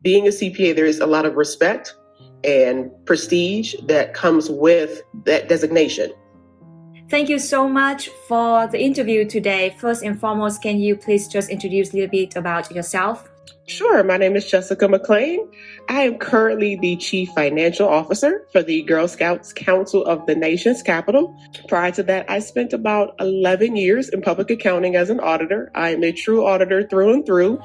being a CPA, there is a lot of respect and prestige that comes with that designation. Thank you so much for the interview today. First and foremost, can you please just introduce a little bit about yourself? Sure. My name is Jessica Mcclain. I am currently the Chief Financial Officer for the Girl Scouts Council of the nation's capital. Prior to that, I spent about 11 years in public accounting as an auditor. I am a true auditor through and through,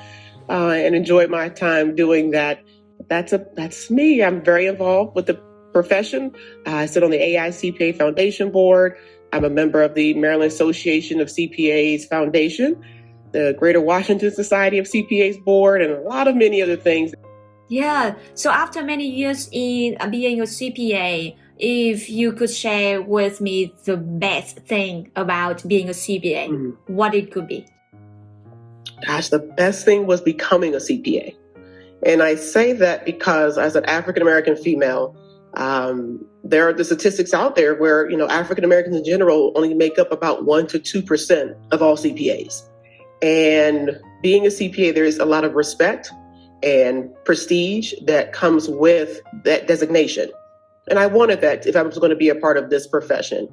and enjoyed my time doing that. That's me. I'm very involved with the profession. I sit on the AI CPA Foundation Board. I'm a member of the Maryland Association of CPAs Foundation, the Greater Washington Society of CPAs Board, and many other things. Yeah. So after many years in being a CPA, if you could share with me the best thing about being a CPA, what it could be? Gosh, the best thing was becoming a CPA. And I say that because as an African-American female, there are the statistics out there where, African-Americans in general only make up about 1% to 2% of all CPAs. And being a CPA, there is a lot of respect and prestige that comes with that designation. And I wanted that if I was going to be a part of this profession.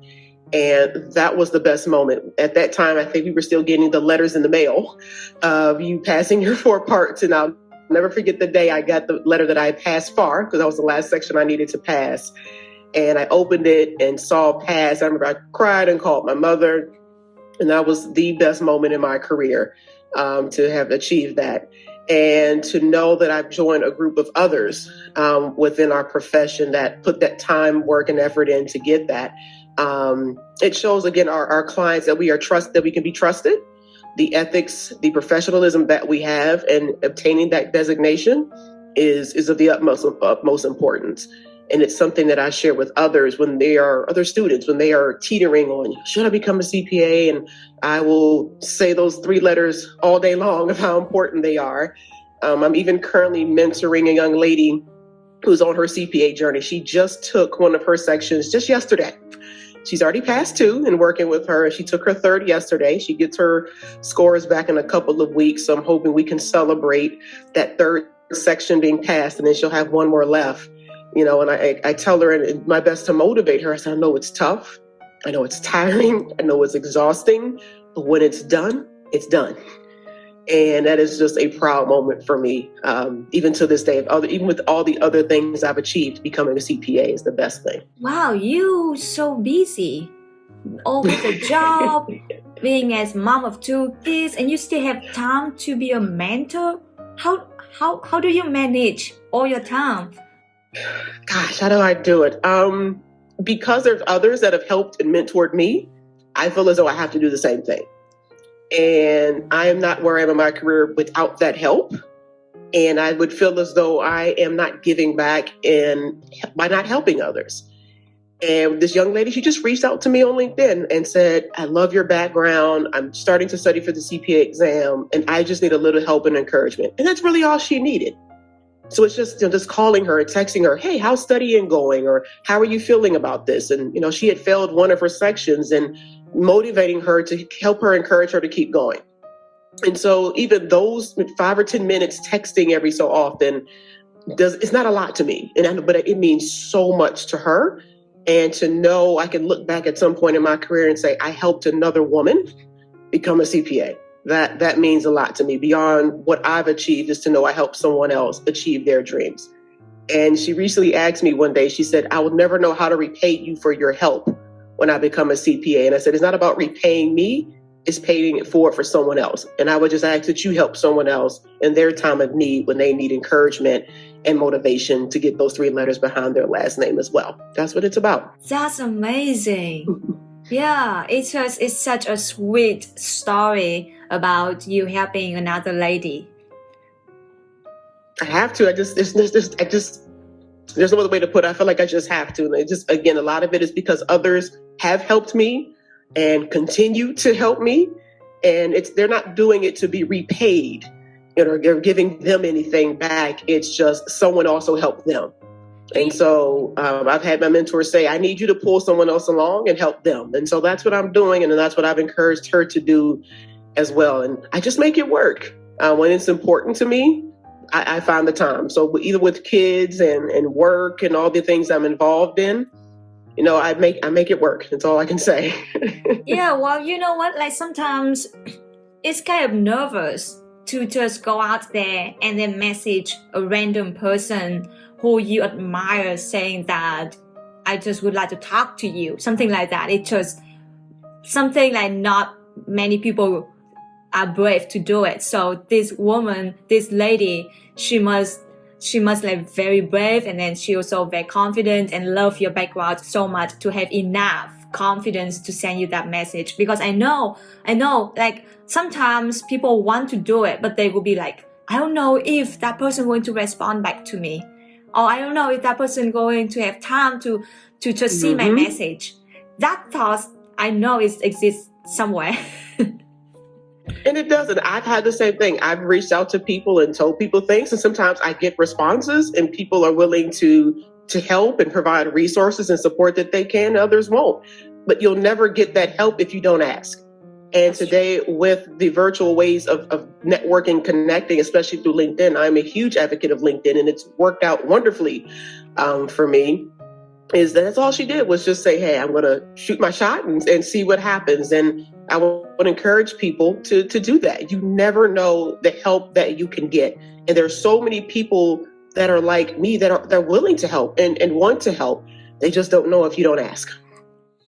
And that was the best moment. At that time, I think we were still getting the letters in the mail of you passing your 4 parts. And I'll never forget the day I got the letter that I passed FAR, because that was the last section I needed to pass. And I opened it and saw pass. I remember I cried and called my mother. And that was the best moment in my career, to have achieved that. And to know that I've joined a group of others within our profession that put that time, work, and effort in to get that. It shows, again, our clients that we can be trusted. The ethics, the professionalism that we have, and obtaining that designation is of the utmost importance. And it's something that I share with others when they are other students, when they are teetering on, should I become a CPA? And I will say those 3 letters all day long of how important they are. I'm even currently mentoring a young lady who's on her CPA journey. She just took one of her sections just yesterday. She's already passed 2 and working with her. She took her 3rd yesterday. She gets her scores back in a couple of weeks. So I'm hoping we can celebrate that 3rd section being passed, and then she'll have 1 more left. And I tell her and my best to motivate her. I said, I know it's tough. I know it's tiring. I know it's exhausting. But when it's done, it's done. And that is just a proud moment for me. Even to this day, even with all the other things I've achieved, becoming a CPA is the best thing. Wow, you so busy. All with a job, being as mom of 2 kids, and you still have time to be a mentor. How do you manage all your time? Gosh, how do I do it? Because there's others that have helped and mentored me, I feel as though I have to do the same thing. And I am not where I am in my career without that help. And I would feel as though I am not giving back by not helping others. And this young lady, she just reached out to me on LinkedIn and said, I love your background. I'm starting to study for the CPA exam, and I just need a little help and encouragement. And that's really all she needed. So it's just calling her and texting her, hey, how's studying going? Or how are you feeling about this? And, she had failed one of her sections, and motivating her to help her, encourage her to keep going. And so even those 5 or 10 minutes texting every so often it's not a lot to me. But it means so much to her. And to know I can look back at some point in my career and say, I helped another woman become a CPA. That means a lot to me. Beyond what I've achieved is to know I helped someone else achieve their dreams. And she recently asked me one day, she said, I will never know how to repay you for your help when I become a CPA. And I said, it's not about repaying me, it's paying it forward for someone else. And I would just ask that you help someone else in their time of need when they need encouragement and motivation to get those 3 letters behind their last name as well. That's what it's about. That's amazing. Yeah, it's such a sweet story about you helping another lady. I have to. There's no other way to put it. I feel like I just have to. And again, a lot of it is because others have helped me and continue to help me. And they're not doing it to be repaid, or they're giving them anything back. It's just someone also helped them. And so I've had my mentors say, I need you to pull someone else along and help them. And so that's what I'm doing. And that's what I've encouraged her to do as well. And I just make it work. When it's important to me, I find the time. So either with kids and work and all the things I'm involved in, I make it work. That's all I can say. Yeah, well, you know what? Like sometimes it's kind of nervous to just go out there and then message a random person who you admire saying that I just would like to talk to you, something like that. It's just something like not many people are brave to do it. So this woman, this lady, she must like very brave, and then she also very confident and love your background so much to have enough confidence to send you that message. Because I know like sometimes people want to do it, but they will be like, I don't know if that person going to respond back to me, or I don't know if that person going to have time to just see my message. That thought I know it exists somewhere. And it doesn't. I've had the same thing. I've reached out to people and told people things, and sometimes I get responses and people are willing to help and provide resources and support that they can, others won't. But you'll never get that help if you don't ask. And today, with the virtual ways of networking, connecting, especially through LinkedIn, I'm a huge advocate of LinkedIn, and it's worked out wonderfully for me. Is that's all she did was just say, hey, I'm going to shoot my shot and see what happens. And I would encourage people to do that. You never know the help that you can get. And there's so many people that are like me that are willing to help and want to help. They just don't know if you don't ask.